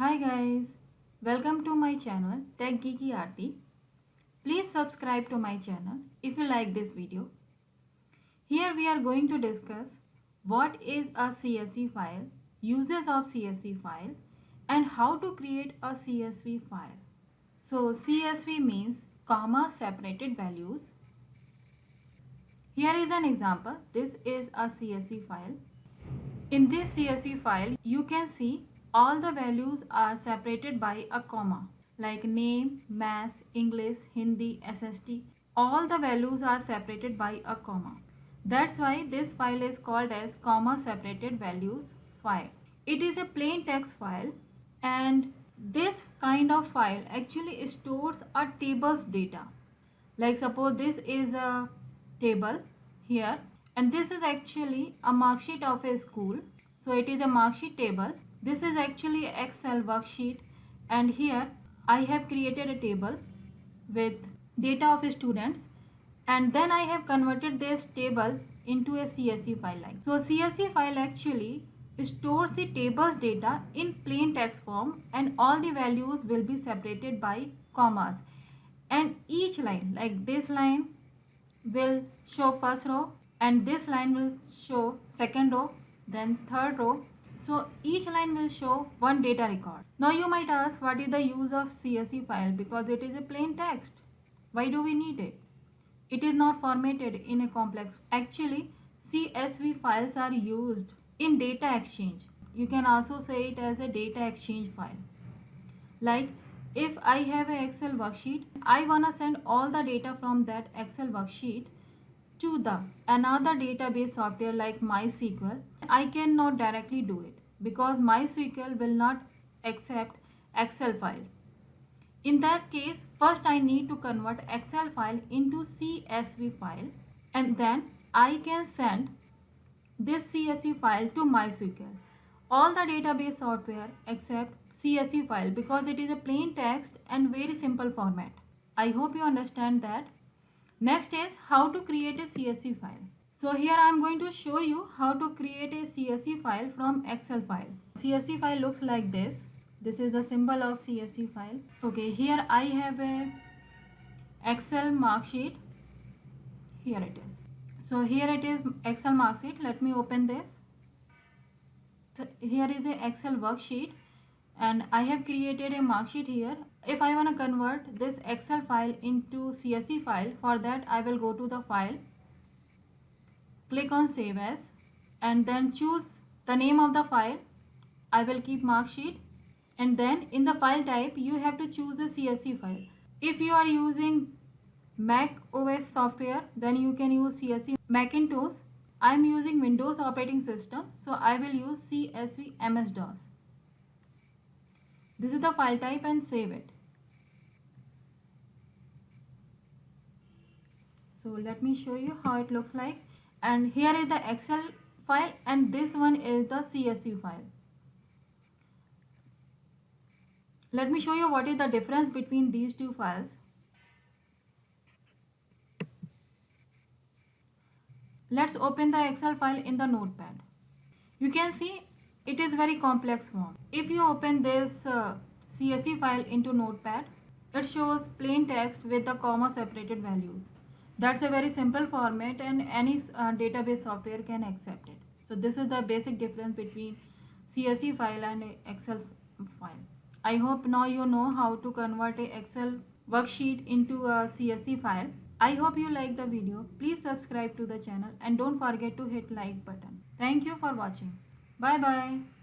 Hi guys, welcome to my channel Tech Geeky Aarti. Please subscribe to my channel if you like this video. Here we are going to discuss what is a CSV file, uses of CSV file and how to create a CSV file. So CSV means comma separated values. Here is an example. This is a CSV file. In this CSV file, you can see all the values are separated by a comma like name, math, English, Hindi, SST. All the values are separated by a comma. That's why this file is called as comma separated values file. It is a plain text file and this kind of file actually stores a table's data. Like suppose this is a table here and this is actually a mark sheet of a school. So it is a mark sheet table. This is actually Excel worksheet and here I have created a table with data of students and then I have converted this table into a CSV file like. So CSV file actually stores the table's data in plain text form and all the values will be separated by commas and each line like this line will show first row and this line will show second row, then third row. So each line will show one data record. Now you might ask what is the use of CSV file because it is a plain text. Why do we need it? It is not formatted in a complex. Actually, CSV files are used in data exchange. You can also say it as a data exchange file. Like if I have an Excel worksheet, I wanna send all the data from that Excel worksheet to the another database software like MySQL. I cannot directly do it because MySQL will not accept Excel file. In that case, first I need to convert Excel file into CSV file and then I can send this CSV file to MySQL. All the database software accept CSV file because it is a plain text and very simple format. I hope you understand that. Next is how to create a CSV file. So here I am going to show you how to create a CSV file from Excel file. CSV file looks like this. This is the symbol of CSV file. Okay, here I have a Excel mark sheet. Here it is. So here it is Excel mark sheet. Let me open this. So here is a Excel worksheet and I have created a mark sheet here. If I want to convert this Excel file into CSV file, for that I will go to the file, click on save as and then choose the name of the file. I will keep mark sheet and then in the file type you have to choose a CSV file. If you are using Mac OS software then you can use CSV Macintosh. I am using Windows operating system so I will use CSV MS-DOS. This is the file type and save it. So let me show you how it looks like and here is the Excel file and this one is the CSV file. Let me show you what is the difference between these two files. Let's open the Excel file in the notepad. You can see it is very complex form. If you open this CSV file into notepad, it shows plain text with the comma separated values. That's a very simple format and any database software can accept it. So this is the basic difference between CSV file and Excel file. I hope now you know how to convert a Excel worksheet into a CSV file. I hope you like the video. Please subscribe to the channel and don't forget to hit like button. Thank you for watching. Bye bye.